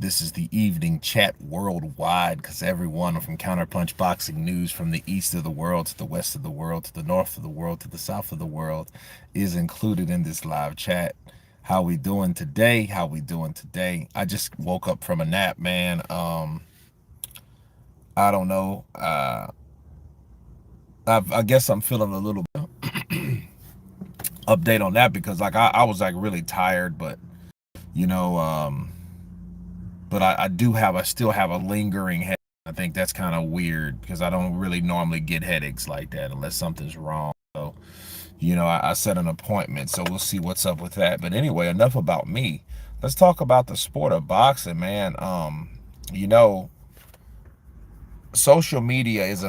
This is the evening chat worldwide because everyone from Counterpunch Boxing News from the east of the world to the west of the world to the north of the world to the south of the world is included in this live chat. How we doing today? How we doing today? I just woke up from a nap, man. I don't know. I guess I'm feeling a little update on that because I was like really tired, but you know, but I still have a lingering headache. I think that's kind of weird because I don't really normally get headaches like that unless something's wrong. So, I set an appointment, so we'll see what's up with that. But anyway, enough about me. Let's talk about the sport of boxing, man. You know, social media it's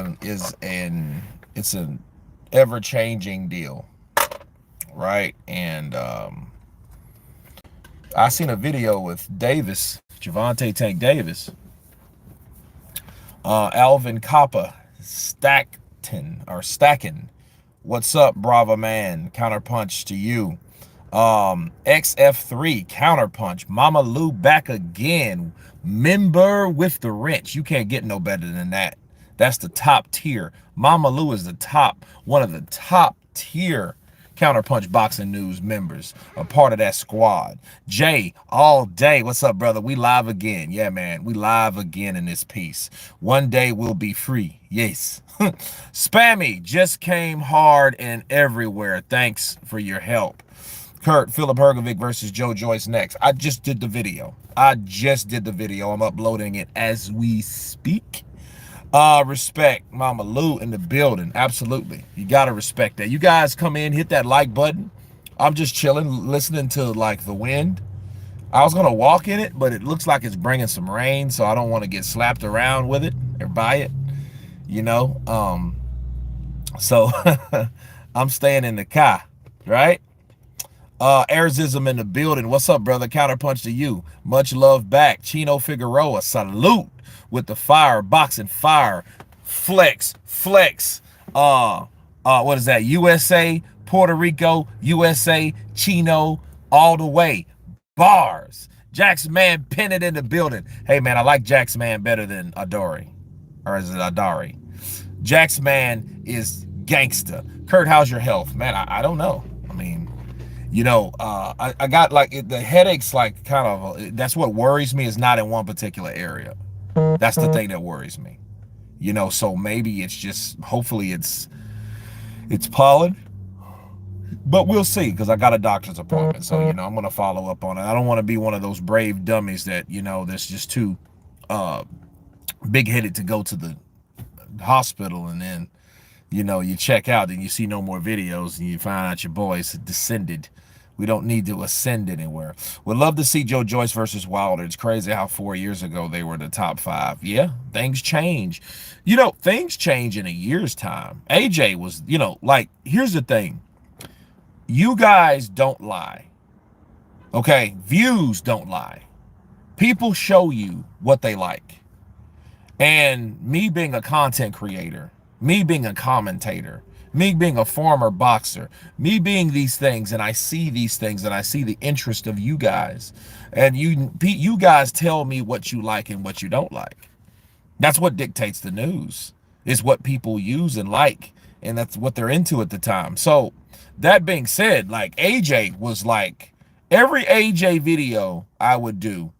an ever-changing deal, right? And I seen a video with Davis, Javante Tank Davis, Alvin Kappa, Stacking. What's up, Brava Man? Counterpunch to you. XF3, Counterpunch. Mama Lou back again. Member with the wrench. You can't get no better than that. That's the top tier. Mama Lou is one of the top tier Counterpunch Boxing News members, a part of that squad. Jay, all day. What's up, brother? We live again. Yeah, man. We live again in this piece. One day we'll be free. Yes. Spammy just came hard and everywhere. Thanks for your help. Kurt, Philip Hergovic versus Joe Joyce next. I just did the video. I'm uploading it as we speak. Respect Mama Lou in the building. Absolutely. You gotta respect that. You guys come in, hit that like button. I'm just chilling, listening to like the wind. I was gonna walk in it, but it looks like it's bringing some rain, so I don't want to get slapped around with it or by it, so I'm staying in the car, right? Arizism in the building. What's up, brother? Counterpunch to you. Much love back. Chino Figueroa, salute with the fire, boxing fire, flex. What is that? USA, Puerto Rico, USA, Chino, all the way. Bars. Jax Man Pennant in the building. Hey, man, I like Jax Man better than Adori. Or is it Adari? Jax Man is gangsta. Kurt, how's your health? Man, I don't know. I mean, I got like the headaches, like kind of, that's what worries me, is not in one particular area. That's the thing that worries me. So maybe it's just, hopefully it's pollen, but we'll see, because I got a doctor's appointment. So, I'm going to follow up on it. I don't want to be one of those brave dummies that, that's just too big-headed to go to the hospital, and then, you check out and you see no more videos and you find out your boys descended. We don't need to ascend anywhere. Would love to see Joe Joyce versus Wilder. It's crazy how 4 years ago they were the top 5. Yeah, things change. Things change in a year's time. AJ was, like, here's the thing. You guys don't lie. Okay? Views don't lie. People show you what they like. And me being a content creator, me being a commentator, me being a former boxer, me being these things, and I see these things, and I see the interest of you guys, and you guys tell me what you like and what you don't like. That's what dictates the news, is what people use and like, and that's what they're into at the time. So that being said, like, AJ was like, every AJ video I would do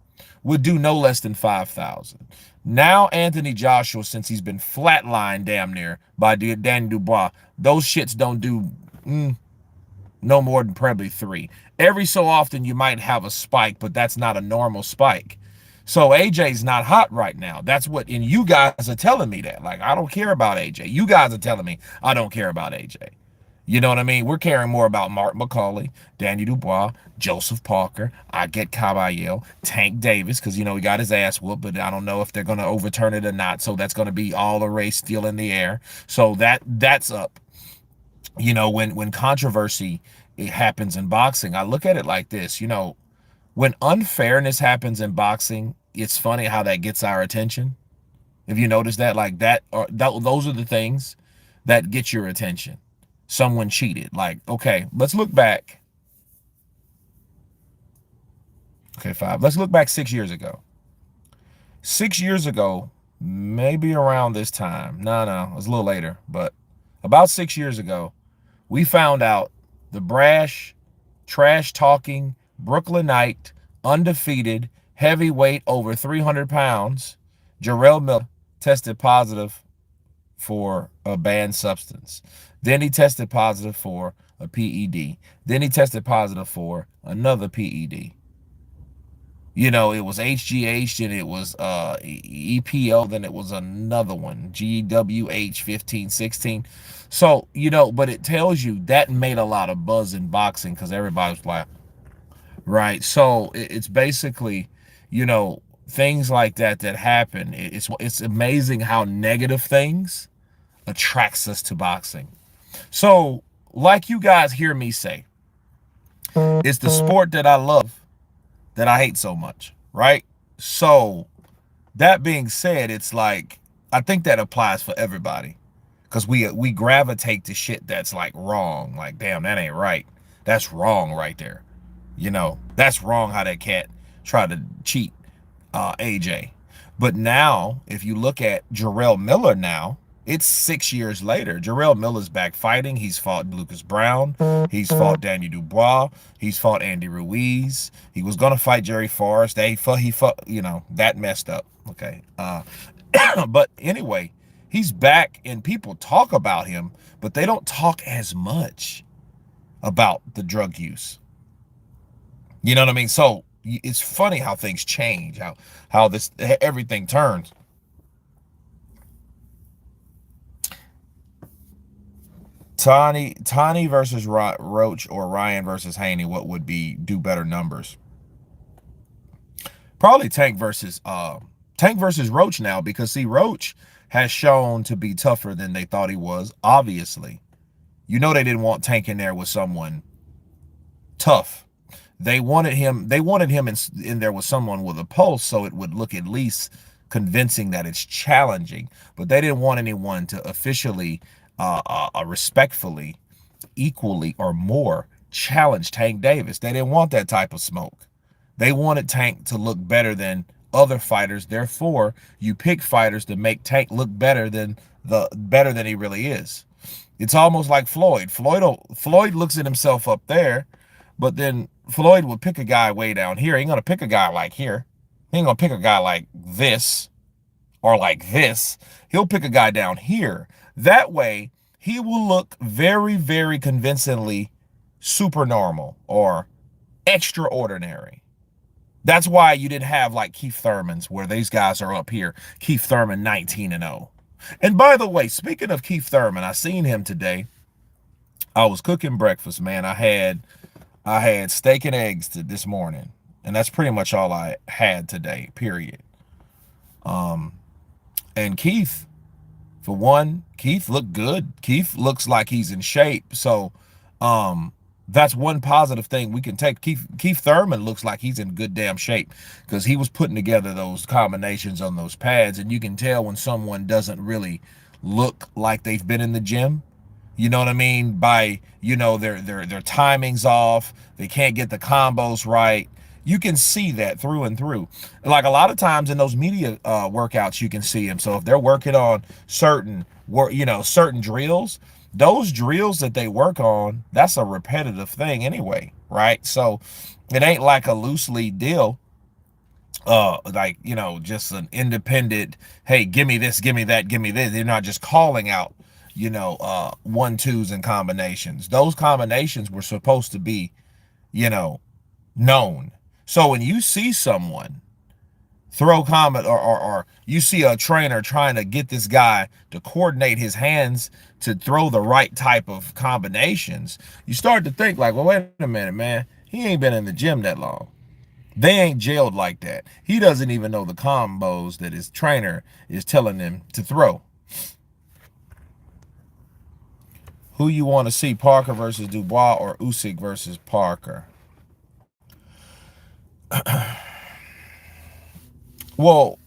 no less than 5,000. Now Anthony Joshua, since he's been flatlined damn near by Danny Dubois, those shits don't do no more than probably 3. Every so often you might have a spike, but that's not a normal spike. So AJ's not hot right now. That's what, and you guys are telling me that. Like, I don't care about AJ. You guys are telling me I don't care about AJ. You know what I mean? We're caring more about Mark McCauley, Danny Dubois, Joseph Parker, I get Caballero, Tank Davis, because, he got his ass whooped, but I don't know if they're going to overturn it or not. So that's going to be all the race still in the air. So that's up. When controversy happens in boxing, I look at it like this. When unfairness happens in boxing, it's funny how that gets our attention. If you notice that, like those are the things that get your attention. Someone cheated. Like, okay, let's look back. Okay, 5. Let's look back 6 years ago. 6 years ago, maybe around this time. No, it was a little later, but about 6 years ago, we found out the brash, trash talking, Brooklynite, undefeated, heavyweight, over 300 pounds, Jarrell Miller tested positive for a banned substance. Then he tested positive for a PED. Then he tested positive for another PED. You know, it was HGH, and it was EPO, then it was another one, GWH 1516. So, you know, but it tells you that made a lot of buzz in boxing because everybody was like, right. So it's basically, you know, things like that that happen. It's amazing how negative things attracts us to boxing. So, like you guys hear me say, it's the sport that I love that I hate so much, right? So, that being said, it's like I think that applies for everybody because we gravitate to shit that's like wrong. Like, damn, that ain't right. That's wrong right there. You know, that's wrong how that cat tried to cheat AJ. But now, if you look at Jarrell Miller now, it's 6 years later. Jarrell Miller's back fighting. He's fought Lucas Brown. He's fought Danny Dubois. He's fought Andy Ruiz. He was going to fight Jerry Forrest. He fought, you know, that messed up. Okay. But anyway, he's back and people talk about him, but they don't talk as much about the drug use. You know what I mean? So it's funny how things change, how this everything turns. Tani versus Roach, or Ryan versus Haney, what would be do better numbers? Probably Tank versus Roach now, because see, Roach has shown to be tougher than they thought he was. Obviously, you know, they didn't want Tank in there with someone tough. They wanted him in there with someone with a pulse, so it would look at least convincing that it's challenging. But they didn't want anyone to officially, respectfully, equally, or more challenge Tank Davis. They didn't want that type of smoke. They wanted Tank to look better than other fighters. Therefore, you pick fighters to make Tank look better than he really is. It's almost like Floyd. Floyd looks at himself up there, but then Floyd would pick a guy way down here. He ain't gonna pick a guy like here. He ain't gonna pick a guy like this or like this. He'll pick a guy down here. That way, he will look very, very convincingly super normal or extraordinary. That's why you didn't have like Keith Thurman's, where these guys are up here. Keith Thurman 19-0. And by the way, speaking of Keith Thurman, I seen him today. I was cooking breakfast, man. I had steak and eggs this morning, and that's pretty much all I had today, period. And Keith, for one, Keith looked good. Keith looks like he's in shape. So that's one positive thing we can take. Keith Thurman looks like he's in good damn shape, because he was putting together those combinations on those pads, and you can tell when someone doesn't really look like they've been in the gym. You know what I mean? By, you know, their timing's off. They can't get the combos right. You can see that through and through. Like a lot of times in those media workouts, you can see them. So if they're working on certain drills, those drills that they work on, that's a repetitive thing anyway, right? So it ain't like a loose lead deal. Like, you know, just an independent, hey, give me this, give me that, give me this. They're not just calling out, you know, 1-2s and combinations. Those combinations were supposed to be, you know, known. So when you see someone throw or you see a trainer trying to get this guy to coordinate his hands to throw the right type of combinations, you start to think like, well, wait a minute, man. He ain't been in the gym that long. They ain't jailed like that. He doesn't even know the combos that his trainer is telling him to throw. Who you want to see, Parker versus Dubois or Usyk versus Parker? Well,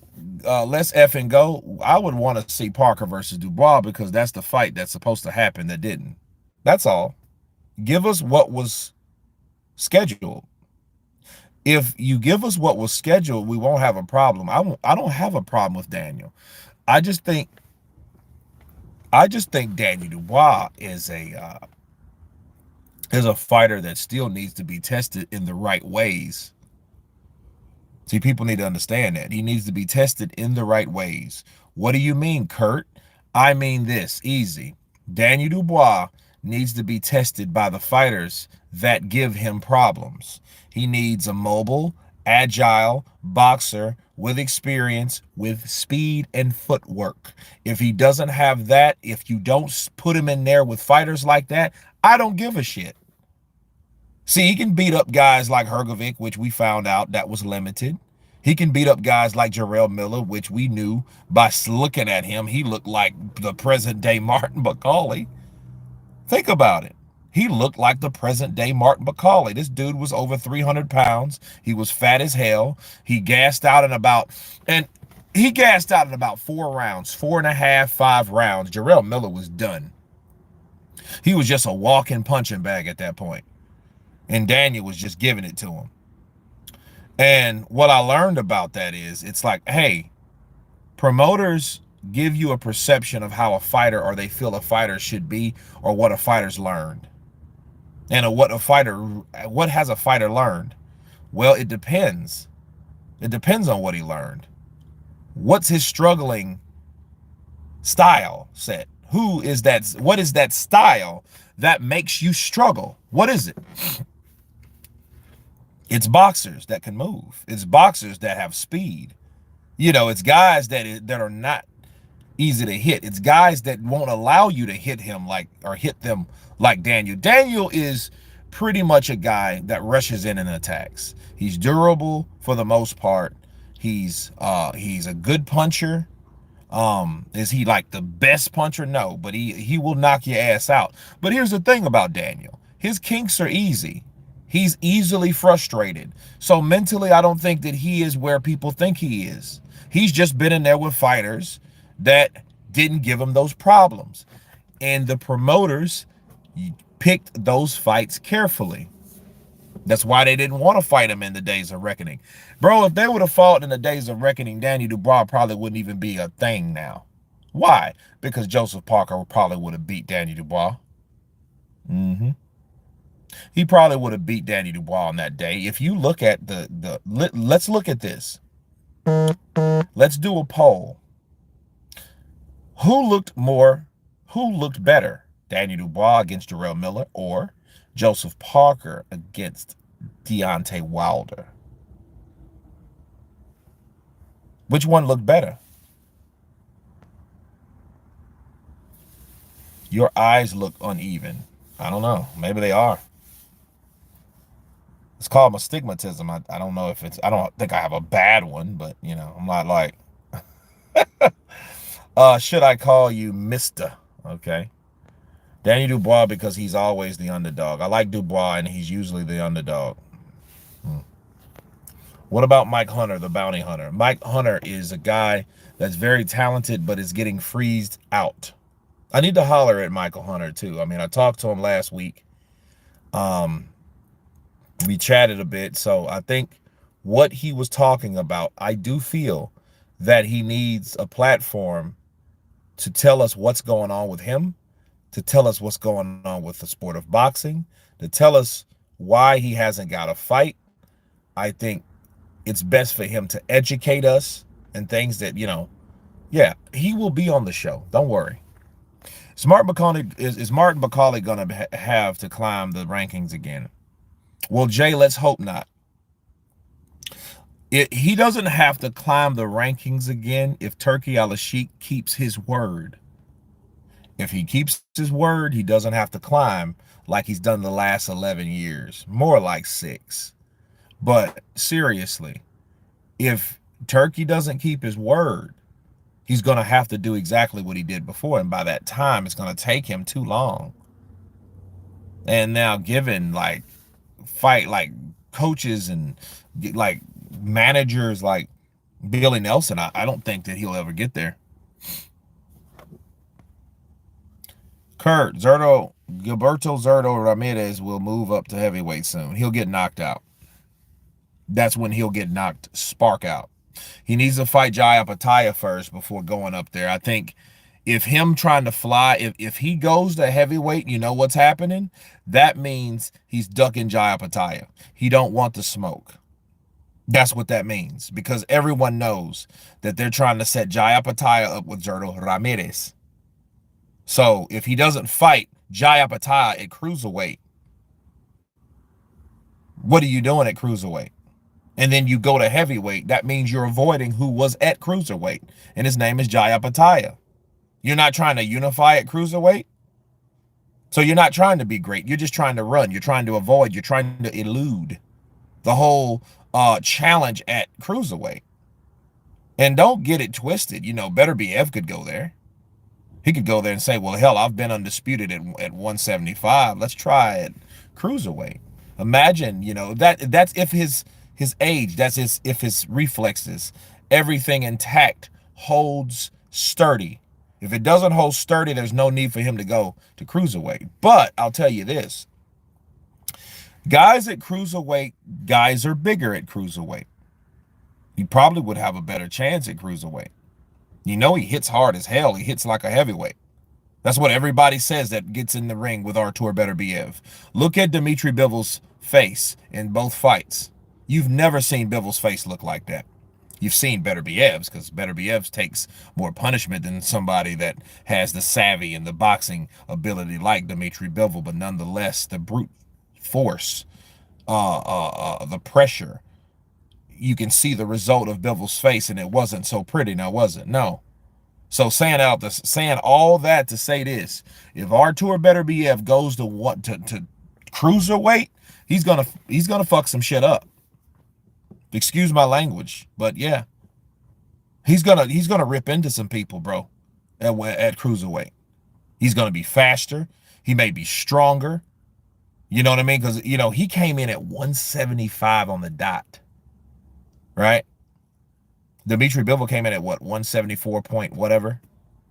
let's effing go. I would want to see Parker versus Dubois, because that's the fight that's supposed to happen that didn't. That's all. Give us what was scheduled. If you give us what was scheduled, we won't have a problem. I don't have a problem with Daniel. I just think Daniel Dubois is a fighter that still needs to be tested in the right ways. See, people need to understand that. He needs to be tested in the right ways. What do you mean, Kurt? I mean this, easy. Daniel Dubois needs to be tested by the fighters that give him problems. He needs a mobile, agile boxer with experience, with speed and footwork. If he doesn't have that, if you don't put him in there with fighters like that, I don't give a shit. See, he can beat up guys like Hergovic, which we found out that was limited. He can beat up guys like Jarrell Miller, which we knew by looking at him, he looked like the present day Martin McCauley. Think about it. He looked like the present day Martin McCauley. This dude was over 300 pounds. He was fat as hell. And he gassed out in about 4 rounds, 4.5, 5 rounds. Jarrell Miller was done. He was just a walking punching bag at that point. And Daniel was just giving it to him. And what I learned about that is it's like, hey, promoters give you a perception of how a fighter or they feel a fighter should be or what a fighter's learned. And what has a fighter learned? Well, it depends. It depends on what he learned. What's his struggling style set? What is that style that makes you struggle? What is it? It's boxers that can move. It's boxers that have speed. It's guys that are not easy to hit. It's guys that won't allow you to hit them like Daniel. Daniel is pretty much a guy that rushes in and attacks. He's durable for the most part. He's a good puncher. Is he like the best puncher? No, but he will knock your ass out. But here's the thing about Daniel. His kinks are easy. He's easily frustrated. So mentally, I don't think that he is where people think he is. He's just been in there with fighters that didn't give him those problems. And the promoters picked those fights carefully. That's why they didn't want to fight him in the Days of Reckoning. Bro, if they would have fought in the Days of Reckoning, Daniel Dubois probably wouldn't even be a thing now. Why? Because Joseph Parker probably would have beat Daniel Dubois. He probably would have beat Daniel Dubois on that day. If you look at let's look at this. Let's do a poll. Who looked better? Daniel Dubois against Jarrell Miller or Joseph Parker against Deontay Wilder? Which one looked better? Your eyes look uneven. I don't know. Maybe they are. It's called astigmatism. I don't know if I don't think I have a bad one, but I'm not like, should I call you Mr.? Okay. Daniel Dubois because he's always the underdog. I like Dubois and he's usually the underdog. What about Mike Hunter, the bounty hunter? Mike Hunter is a guy that's very talented, but is getting freezed out. I need to holler at Michael Hunter too. I mean, I talked to him last week. We chatted a bit. So I think what he was talking about, I do feel that he needs a platform to tell us what's going on with him, to tell us what's going on with the sport of boxing, to tell us why he hasn't got a fight. I think it's best for him to educate us and things that, yeah, he will be on the show. Don't worry. Is Martin McCauley going to have to climb the rankings again? Well, Jay, let's hope not. He doesn't have to climb the rankings again if Turki Al-Sheikh keeps his word. If he keeps his word, he doesn't have to climb like he's done the last 11 years, more like 6. But seriously, if Turki doesn't keep his word, he's going to have to do exactly what he did before. And by that time, it's going to take him too long. And now given like coaches and like managers like Billy Nelson, I don't think that he'll ever get there. Gilberto Zurdo Ramirez will move up to heavyweight soon. He'll get knocked out. That's when he'll get knocked spark out. He needs to fight Jai Apataya first before going up there. I think if him trying to fly, if he goes to heavyweight, you know what's happening? That means he's ducking Jai Apataya. He don't want the smoke. That's what that means, because everyone knows that they're trying to set Jai Apataya up with Zerto Ramirez. So if he doesn't fight Jai Apataya at cruiserweight, what are you doing at cruiserweight? And then you go to heavyweight, that means you're avoiding who was at cruiserweight, and his name is Jai Apataya. You're not trying to unify at cruiserweight, so you're not trying to be great. You're just trying to run. You're trying to avoid. You're trying to elude the whole challenge at cruiserweight. And don't get it twisted. You know, Better BF could go there. He could go there and say, well, hell, I've been undisputed at 175. Let's try it cruiserweight. Imagine, you know, that's if his age, that's if his reflexes, everything intact, holds sturdy. If it doesn't hold sturdy, there's no need for him to go to cruiserweight. But I'll tell you this. Guys at cruiserweight, guys are bigger at cruiserweight. He probably would have a better chance at cruiserweight. You know, he hits hard as hell. He hits like a heavyweight. That's what everybody says that gets in the ring with Artur Beterbiev. Look at Dmitry Bivol's face in both fights. You've never seen Bivol's face look like that. You've seen Beterbiev's, because Beterbiev's takes more punishment than somebody that has the savvy and the boxing ability like Dmitry Bivol, but nonetheless, the brute force, the pressure, you can see the result of Bivol's face, and it wasn't so pretty, now was it? No. So saying all that to say this: if Artur Beterbiev goes to cruiserweight, he's gonna fuck some shit up. Excuse my language, but yeah, he's gonna rip into some people, bro. At cruiserweight, he's gonna be faster. He may be stronger. You know what I mean? Because you know he came in at 175 on the dot, right? Dmitry Bivol came in at what, 174 point whatever,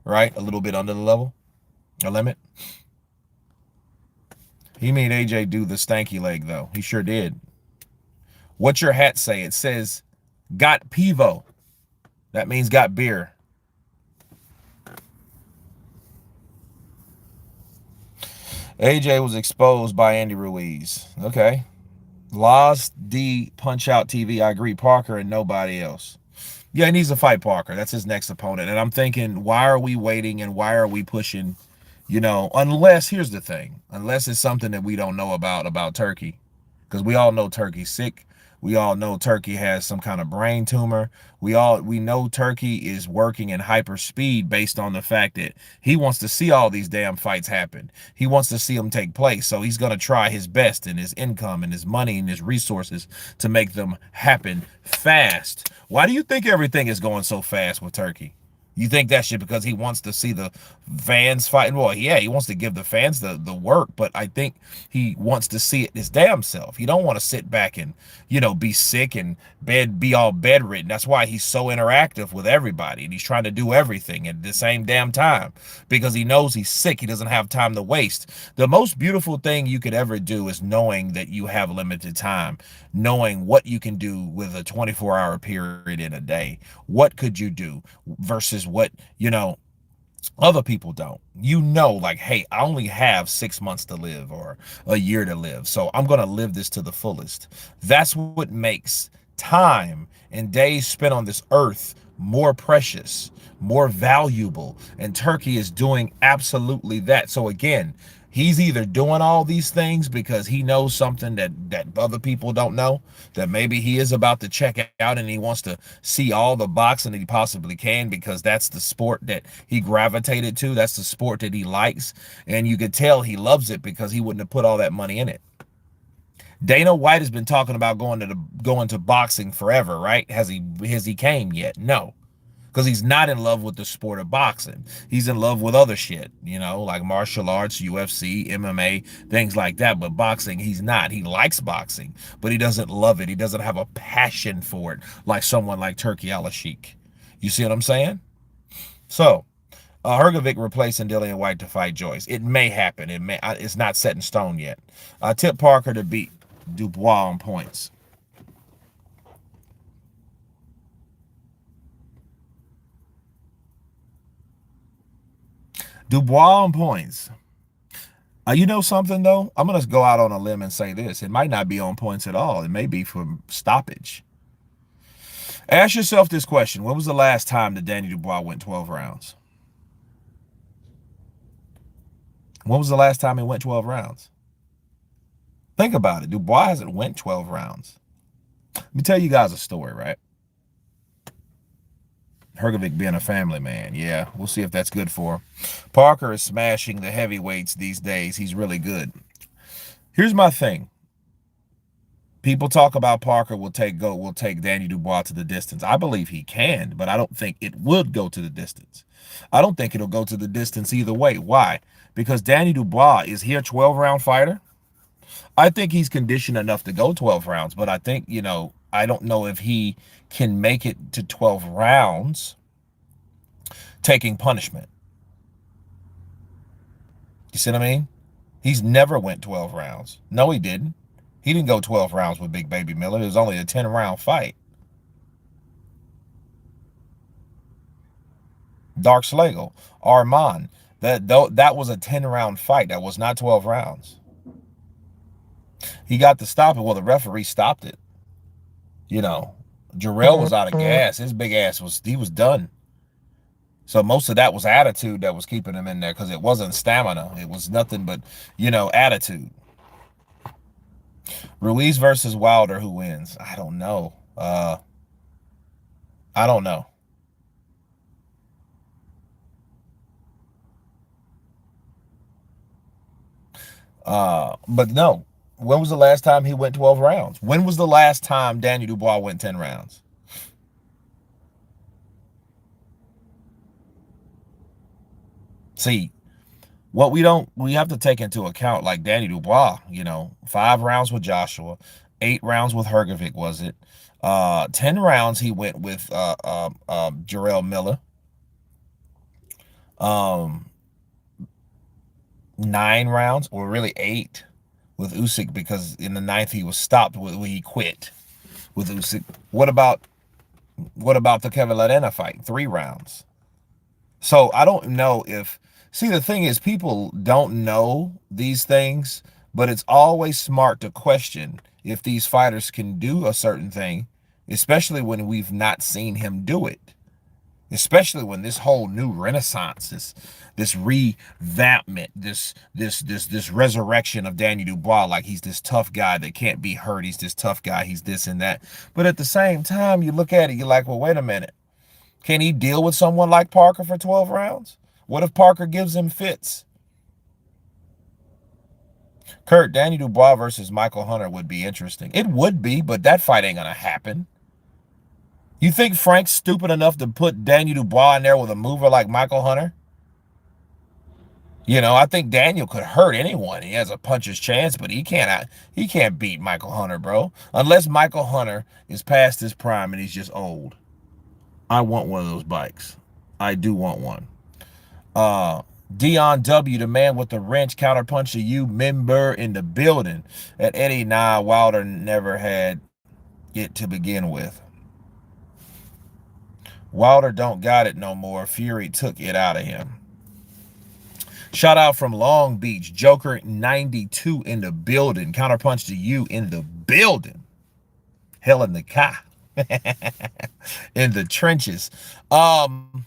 right? A little bit under the level, a limit. He made AJ do the stanky leg though. He sure did. What's your hat say? It says, got pivo. That means got beer. AJ was exposed by Andy Ruiz. Okay. Lost D Punch Out TV. I agree. Parker and nobody else. Yeah, he needs to fight Parker. That's his next opponent. And I'm thinking, why are we waiting and why are we pushing? You know, unless, here's the thing, unless it's something that we don't know about Turkey. Because we all know Turkey's sick. We all know Turkey has some kind of brain tumor. We know Turkey is working in hyper speed based on the fact that he wants to see all these damn fights happen. He wants to see them take place. So he's going to try his best and his income and his money and his resources to make them happen fast. Why do you think everything is going so fast with Turkey? You think that shit because he wants to see the fans fighting? Well, yeah, he wants to give the fans the work, but I think he wants to see it his damn self. He don't want to sit back and, you know, be sick and be all bedridden. That's why he's so interactive with everybody, and he's trying to do everything at the same damn time because he knows he's sick. He doesn't have time to waste. The most beautiful thing you could ever do is knowing that you have limited time, knowing what you can do with a 24-hour period in a day. What could you do versus what, you know, other people don't. You know, like, hey, I only have 6 months to live or a year to live, so I'm going to live this to the fullest. That's what makes time and days spent on this earth more precious, more valuable, and Turkey is doing absolutely that. So again, he's either doing all these things because he knows something that other people don't know, that maybe he is about to check out and he wants to see all the boxing that he possibly can because that's the sport that he gravitated to. That's the sport that he likes. And you could tell he loves it because he wouldn't have put all that money in it. Dana White has been talking about going to boxing forever, right? Has he came yet? No. Because he's not in love with the sport of boxing. He's in love with other shit, you know, like martial arts, UFC, MMA, things like that. But boxing, he's not. He likes boxing, but he doesn't love it. He doesn't have a passion for it like someone like Turkey Al-Sheikh. You see what I'm saying? So, Hrgovic replacing Dillian White to fight Joyce. It may happen. It's not set in stone yet. Tip Parker to beat Dubois on points. Dubois on points. You know something though? I'm gonna go out on a limb and say this: it might not be on points at all. It may be from stoppage. Ask yourself this question: when was the last time that Danny Dubois went 12 rounds? When was the last time he went 12 rounds? Think about it. Dubois hasn't went 12 rounds. Let me tell you guys a story, right? Hrgovic being a family man. Yeah, we'll see if that's good for him. Parker is smashing the heavyweights these days. He's really good. Here's my thing. People talk about Parker will take Danny Dubois to the distance. I believe he can, but I don't think it would go to the distance. I don't think it'll go to the distance either way. Why? Because Danny Dubois is he a 12-round fighter? I think he's conditioned enough to go 12 rounds, but I think, I don't know if he can make it to 12 rounds taking punishment. You see what I mean? He's never went 12 rounds. No, he didn't. He didn't go 12 rounds with Big Baby Miller. It was only a 10-round fight. Dark Slagle, Armand, that was a 10-round fight. That was not 12 rounds. He got to stop it. Well, the referee stopped it. Jarrell was out of gas. His big ass he was done. So most of that was attitude that was keeping him in there, because it wasn't stamina. It was nothing but, attitude. Ruiz versus Wilder, who wins? I don't know. I don't know. But no. When was the last time he went 12 rounds? When was the last time Danny Dubois went 10 rounds? See, what we have to take into account, like Danny Dubois, 5 rounds with Joshua, 8 rounds with Hrgovic, was it? 10 rounds he went with Jarrell Miller. 9 rounds, or really 8, with Usyk, because in the 9th he was stopped he quit with Usyk. What about the Kevin Ladena fight? 3 rounds. So I don't know if, see, the thing is, people don't know these things, but it's always smart to question if these fighters can do a certain thing, especially when we've not seen him do it. Especially when this whole new renaissance, this revampment, this resurrection of Danny Dubois, like he's this tough guy that can't be hurt. He's this tough guy. He's this and that. But at the same time, you look at it, you're like, well, wait a minute. Can he deal with someone like Parker for 12 rounds? What if Parker gives him fits? Kurt, Danny Dubois versus Michael Hunter would be interesting. It would be, but that fight ain't going to happen. You think Frank's stupid enough to put Danny Dubois in there with a mover like Michael Hunter? I think Daniel could hurt anyone. He has a puncher's chance, but he can't beat Michael Hunter, bro. Unless Michael Hunter is past his prime and he's just old. I want one of those bikes. I do want one. Dion W, the man with the wrench, Counterpunch to you, member in the building. At Eddie, nah, Wilder never had it to begin with. Wilder don't got it no more. Fury took it out of him. Shout out from Long Beach. Joker 92 in the building. Counterpunch to you in the building. Hell in the car. In the trenches. Wilder,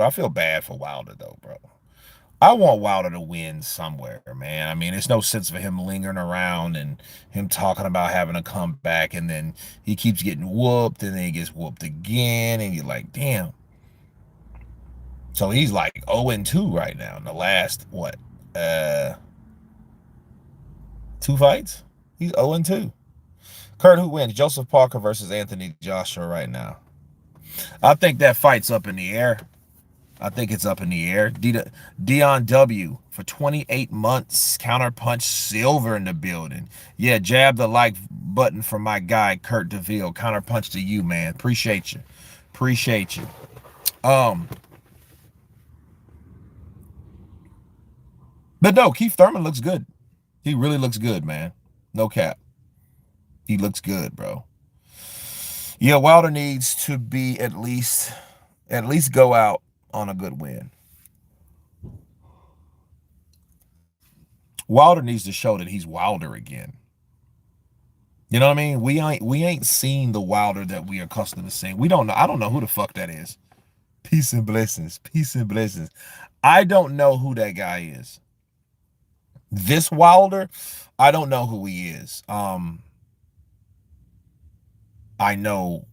I feel bad for Wilder though, bro. I want Wilder to win somewhere, man. I mean, there's no sense for him lingering around and him talking about having a comeback, and then he keeps getting whooped, and then he gets whooped again, and you're like, damn. So he's like 0-2 right now in the last, 2 fights? He's 0-2. Kurt, who wins? Joseph Parker versus Anthony Joshua right now. I think that fight's up in the air. I think it's up in the air. Dion W for 28 months. Counterpunch silver in the building. Yeah, jab the like button for my guy, Kurt DeVille. Counterpunch to you, man. Appreciate you. Appreciate you. But no, Keith Thurman looks good. He really looks good, man. No cap. He looks good, bro. Yeah, Wilder needs to be at least go out on a good win. Wilder needs to show that he's Wilder again. You know what I mean? We ain't seen the Wilder that we are accustomed to seeing. We don't know. I don't know who the fuck that is. Peace and blessings. Peace and blessings. I don't know who that guy is. This Wilder, I don't know who he is. I know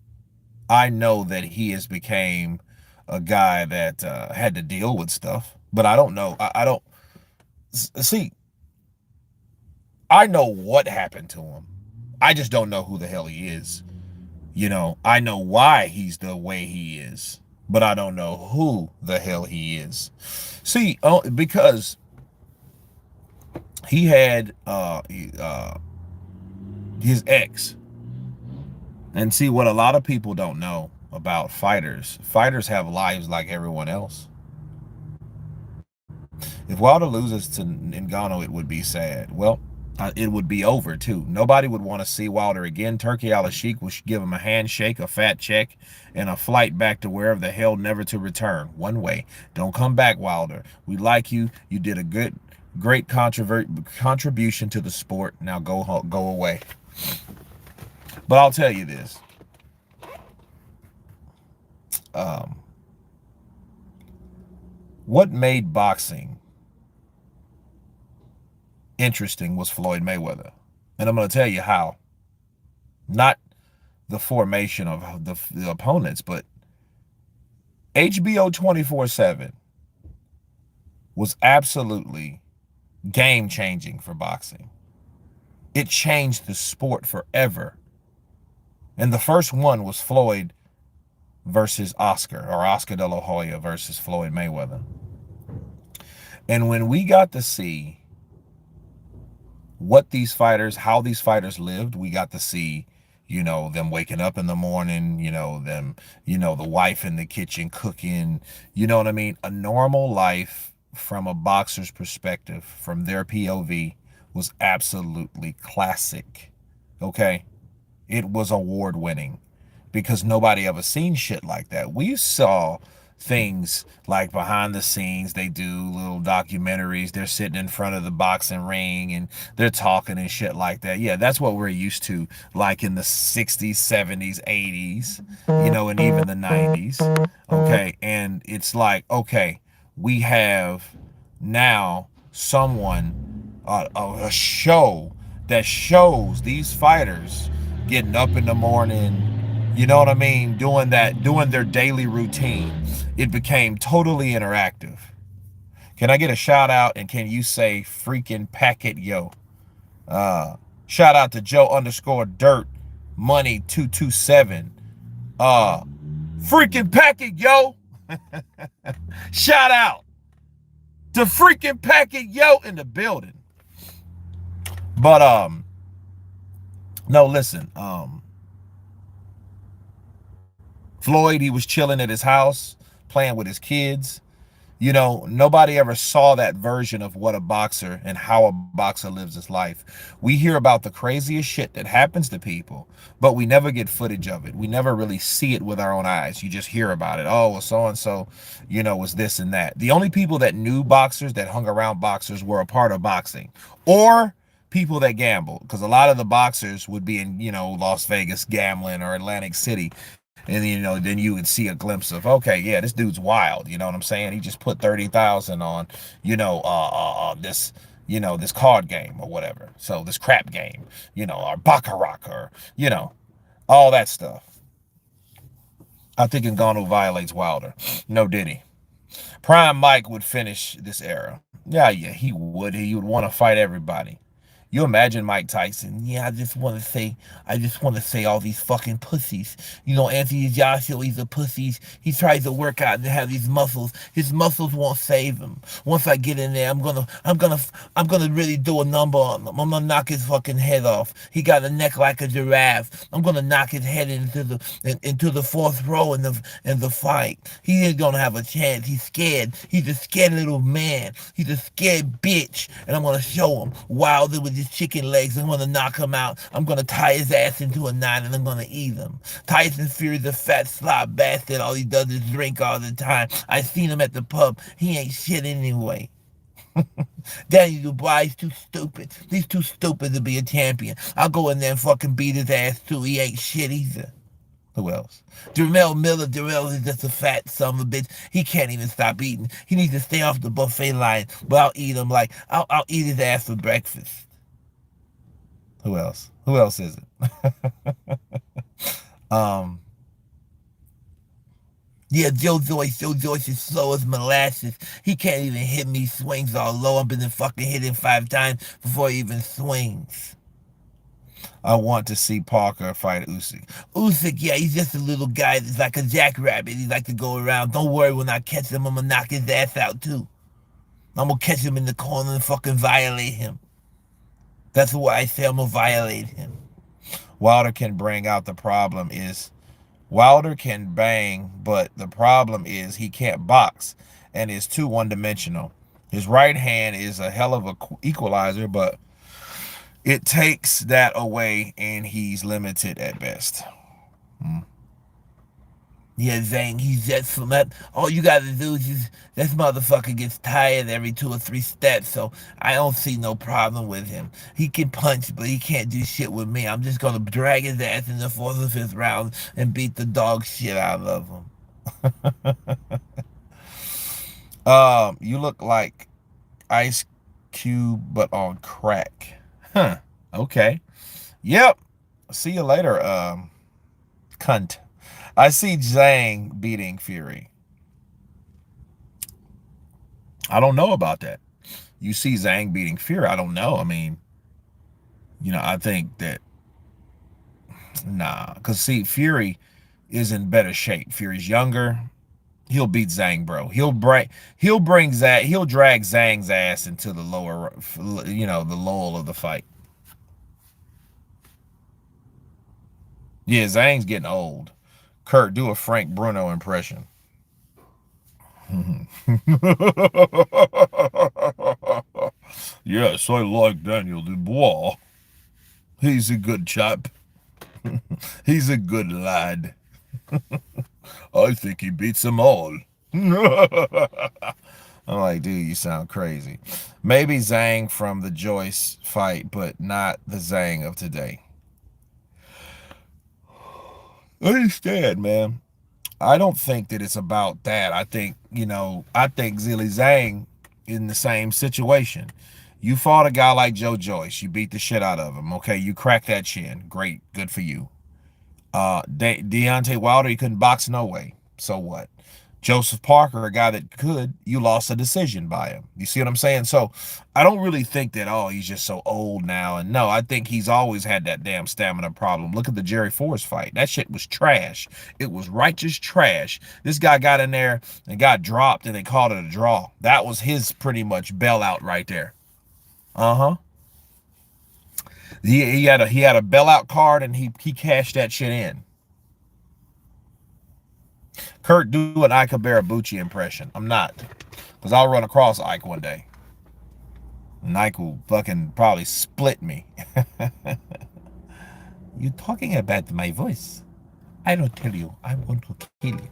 that he has became a guy that had to deal with stuff, but I don't know. I don't see. I know what happened to him. I just don't know who the hell he is. You know, I know why he's the way he is, but I don't know who the hell he is. See, because he had his ex. And see, what a lot of people don't know about fighters have lives like everyone else. If Wilder loses to Ngannou, it would be sad. Well, it would be over too. Nobody would want to see Wilder again. Turkey Al-Sheikh will give him a handshake, a fat check, and a flight back to wherever the hell, never to return. One way. Don't come back, Wilder. We like you. You did a great contribution to the sport. Now go away. But I'll tell you this. What made boxing interesting was Floyd Mayweather. And I'm going to tell you how. Not the formation of the opponents, but HBO 24/7 was absolutely game-changing for boxing. It changed the sport forever. And the first one was Floyd versus Oscar, or Oscar de la Hoya versus Floyd Mayweather. And when we got to see how these fighters lived, we got to see, them waking up in the morning, the wife in the kitchen cooking, you know what I mean? A normal life from a boxer's perspective, from their POV, was absolutely classic. Okay? It was award winning because nobody ever seen shit like that. We saw things like behind the scenes. They do little documentaries. They're sitting in front of the boxing ring and they're talking and shit like that. Yeah, that's what we're used to, like in the 60s, 70s, 80s, and even the 90s. Okay, and it's like, okay, we have now a show that shows these fighters getting up in the morning, you know what I mean, doing their daily routine. It became totally interactive. Can I get a shout out, and can you say freaking pack it, yo? Shout out to Joe_Dirt Money 227. Freaking pack it, yo. Shout out to freaking pack it, yo, in the building. But no, listen, Floyd, he was chilling at his house, playing with his kids. Nobody ever saw that version of what a boxer and how a boxer lives his life. We hear about the craziest shit that happens to people, but we never get footage of it. We never really see it with our own eyes. You just hear about it. Oh, well, so-and-so, was this and that. The only people that knew boxers, that hung around boxers, were a part of boxing. Or people that gamble, because a lot of the boxers would be in, Las Vegas gambling or Atlantic City. And then you would see a glimpse of, okay, yeah, this dude's wild. You know what I'm saying? He just put 30,000 on, this, this card game or whatever. So this crap game, or baccarat, or all that stuff. I think Ngannou violates Wilder. No, did he? Prime Mike would finish this era. Yeah, he would. He would want to fight everybody. You imagine Mike Tyson? Yeah, I just want to say all these fucking pussies. Anthony Joshua, he's a pussy. He tries to work out and have these muscles. His muscles won't save him. Once I get in there, I'm gonna really do a number on him. I'm gonna knock his fucking head off. He got a neck like a giraffe. I'm gonna knock his head into the fourth row in the fight. He ain't gonna have a chance. He's scared. He's a scared little man. He's a scared bitch. And I'm gonna show him Wilder with his his chicken legs. I'm gonna knock him out. I'm gonna tie his ass into a knot and I'm gonna eat him. Tyson Fury's a fat slob bastard. All he does is drink all the time. I seen him at the pub. He ain't shit anyway. Daniel Dubois, he's too stupid. He's too stupid to be a champion. I'll go in there and fucking beat his ass too. He ain't shit either. Who else? Darrell Miller. Darrell is just a fat son of a bitch. He can't even stop eating. He needs to stay off the buffet line. But I'll eat him like I'll eat his ass for breakfast. Who else? Who else is it? um. Yeah, Joe Joyce. Joe Joyce is slow as molasses. He can't even hit me. Swings all low. I've been fucking hit him 5 times before he even swings. I want to see Parker fight Usyk. Usyk, yeah, he's just a little guy that's like a jackrabbit. He like to go around. Don't worry, when I catch him, I'm gonna knock his ass out too. I'm gonna catch him in the corner and fucking violate him. That's why I say I'm gonna violate him. Wilder can bring out the problem is Wilder can bang, but the problem is he can't box and is too one-dimensional. His right hand is a hell of a equalizer, but it takes that away and he's limited at best. Yeah, Zang, he's just from that. All you gotta do is just, this motherfucker gets tired every 2 or 3 steps, so I don't see no problem with him. He can punch, but he can't do shit with me. I'm just gonna drag his ass in the 4th or 5th round and beat the dog shit out of him. You look like Ice Cube, but on crack. Huh. Okay. Yep. See you later, cunt. I see Zhang beating Fury. I don't know about that. You see Zhang beating Fury. I don't know. I mean, I think that, nah. Because, see, Fury is in better shape. Fury's younger. He'll beat Zhang, bro. He'll drag Zhang's ass into the lower, the lull of the fight. Yeah, Zhang's getting old. Kurt, do a Frank Bruno impression. Yes, I like Daniel Dubois. He's a good chap. He's a good lad. I think he beats them all. I'm like, dude, you sound crazy. Maybe Zhang from the Joyce fight, but not the Zhang of today. I understand, man. I don't think that it's about that. I think Zilly Zhang in the same situation. You fought a guy like Joe Joyce. You beat the shit out of him. Okay, you cracked that chin. Great. Good for you. Deontay Wilder, he couldn't box no way. So what? Joseph Parker, a guy that could, you lost a decision by him. You see what I'm saying? So I don't really think that, he's just so old now. And no, I think he's always had that damn stamina problem. Look at the Jerry Forrest fight. That shit was trash. It was righteous trash. This guy got in there and got dropped and they called it a draw. That was his pretty much bailout right there. Uh-huh. He had a bailout card and he cashed that shit in. Kurt, do an Ike Barabucci impression. I'm not. Because I'll run across Ike one day. And Ike will fucking probably split me. You talking about my voice? I don't tell you. I'm going to kill you.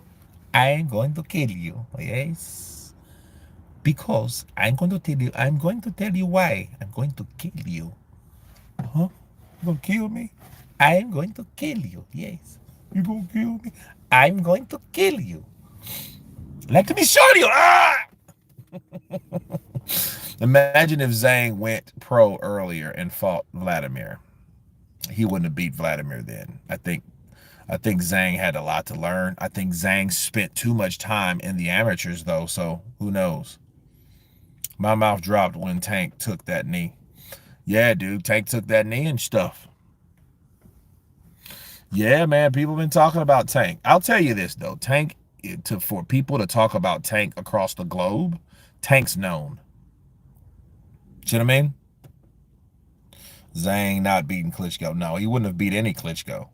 I'm going to kill you. Yes. Because I'm going to tell you. I'm going to tell you why. I'm going to kill you. Huh? You going to kill me? I'm going to kill you. Yes. You going to kill me? I'm going to kill you. Let me show you. Ah! Imagine if Zhang went pro earlier and fought Vladimir. He wouldn't have beat Vladimir then. I think Zhang had a lot to learn. I think Zhang spent too much time in the amateurs though, so who knows? My mouth dropped when Tank took that knee. Yeah, dude, Tank took that knee and stuff. Yeah, man, people have been talking about Tank. I'll tell you this, though. Tank, for people to talk about Tank across the globe, Tank's known. See what I mean? Zhang not beating Klitschko. No, he wouldn't have beat any Klitschko.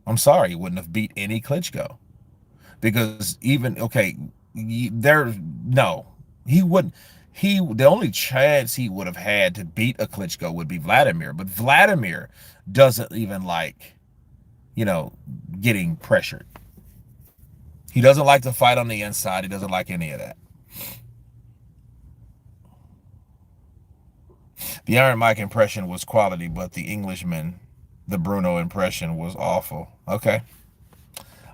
I'm sorry, he wouldn't have beat any Klitschko. Because even, okay, no, he wouldn't. The only chance he would have had to beat a Klitschko would be Vladimir, but Vladimir doesn't even like, you know, getting pressured. He doesn't like to fight on the inside. He doesn't like any of that. The Iron Mike impression was quality, but the Englishman, the Bruno impression was awful. Okay.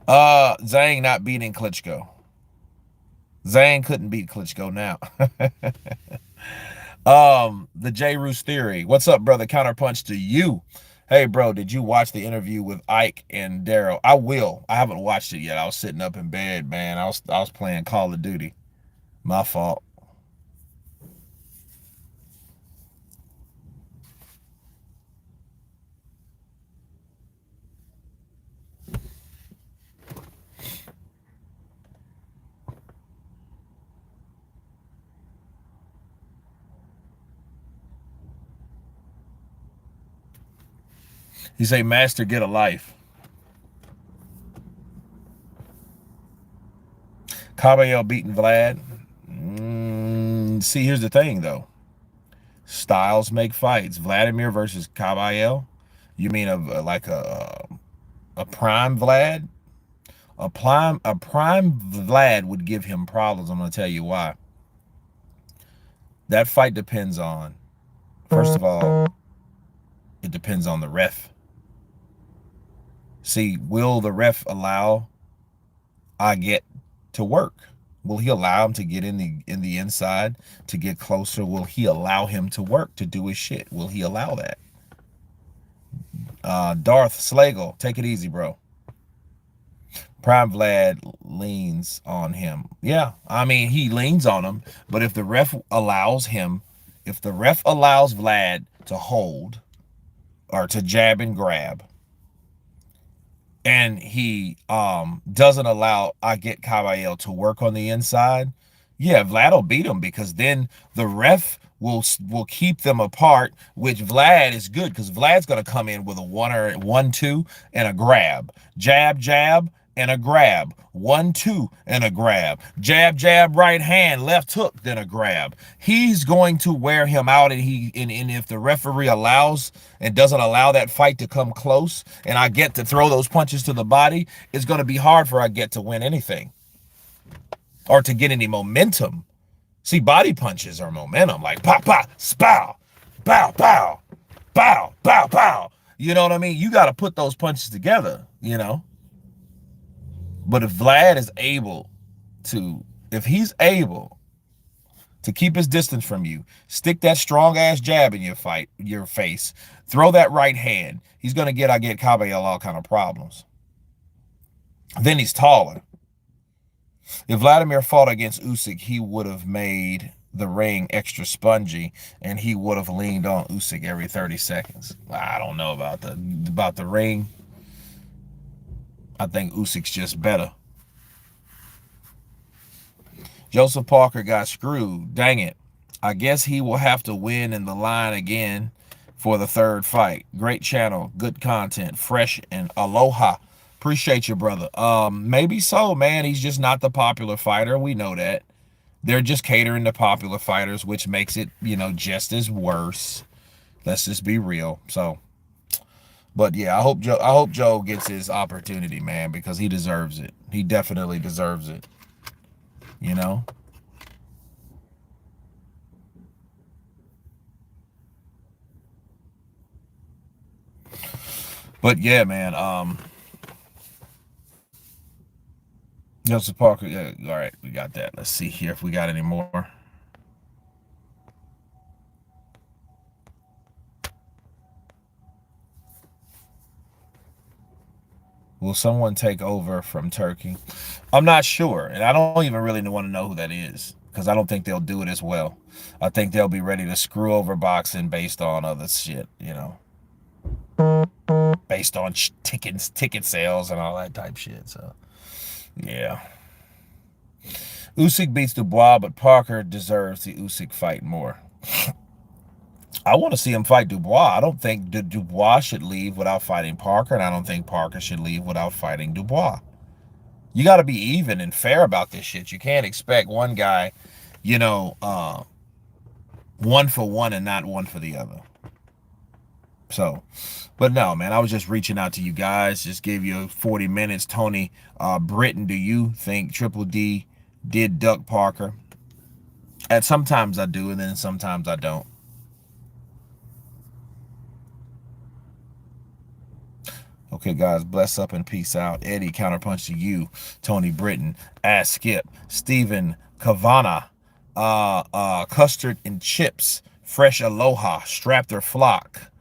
Zhang not beating Klitschko. Zhang couldn't beat Klitschko now. The J. Roos theory. What's up, brother? Counterpunch to you. Hey, bro, did you watch the interview with Ike and Daryl? I will. I haven't watched it yet. I was sitting up in bed, man. I was playing Call of Duty. My fault. He say, Master, get a life. Caballero beating Vlad. See, here's the thing, though. Styles make fights. Vladimir versus Caballero. You mean like a prime Vlad? A prime Vlad would give him problems. I'm going to tell you why. That fight depends on, first of all, it depends on the ref. See, will the ref allow I get to work? Will he allow him to get in the inside, to get closer? Will he allow him to work, to do his shit? Will he allow that? Darth Slagle, take it easy, bro. Prime Vlad leans on him. Yeah, I mean, he leans on him, but if the ref allows Vlad to hold or to jab and grab, and he doesn't allow I get Caballero to work on the inside, yeah, Vlad will beat him, because then the ref will keep them apart, which Vlad is good, because Vlad's going to come in with a 1-2 and a grab, jab jab and a grab, 1-2 and a grab, jab jab, right hand, left hook, then a grab. He's going to wear him out, and if the referee allows and doesn't allow that fight to come close, and I get to throw those punches to the body, it's going to be hard for I get to win anything or to get any momentum. See, body punches are momentum, like pop, pop, spow, bow, bow, bow, bow, bow. You know what I mean? You got to put those punches together, you know? But if Vlad is able to, if he's able to keep his distance from you, stick that strong ass jab in your face, throw that right hand, he's going to get Caballero all kind of problems. Then he's taller. If Vladimir fought against Usyk, he would have made the ring extra spongy, and he would have leaned on Usyk every 30 seconds. I don't know about the ring. I think Usyk's just better. Joseph Parker got screwed. Dang it. I guess he will have to win in the line again for the third fight. Great channel, good content, fresh, and aloha. Appreciate you, brother. Maybe so, man. He's just not the popular fighter. We know that. They're just catering to popular fighters, which makes it, just as worse. Let's just be real. So, but yeah, I hope Joe gets his opportunity, man, because he deserves it. He definitely deserves it. But yeah, man. Joseph Parker. Yeah, all right, we got that. Let's see here if we got any more. Will someone take over from Turkey? I'm not sure, and I don't even really want to know who that is, because I don't think they'll do it as well. I think they'll be ready to screw over boxing based on other shit, based on ticket sales and all that type shit. So, yeah. Usyk beats Dubois, but Parker deserves the Usyk fight more. I want to see him fight Dubois. I don't think Dubois should leave without fighting Parker, and I don't think Parker should leave without fighting Dubois. You got to be even and fair about this shit. You can't expect one guy, one for one and not one for the other. So, but no, man, I was just reaching out to you guys. Just gave you 40 minutes. Tony Britton, do you think Triple D did duck Parker? And sometimes I do, and then sometimes I don't. Okay, guys, bless up and peace out. Eddie, Counterpunch to you. Tony Britton, Ask Skip, Stephen Kavana, Custard and Chips, Fresh Aloha, Strapter Flock,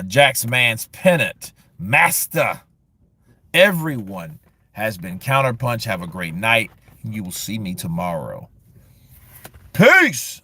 Jax Man's Pennant, Master. Everyone has been Counterpunch. Have a great night. You will see me tomorrow. Peace.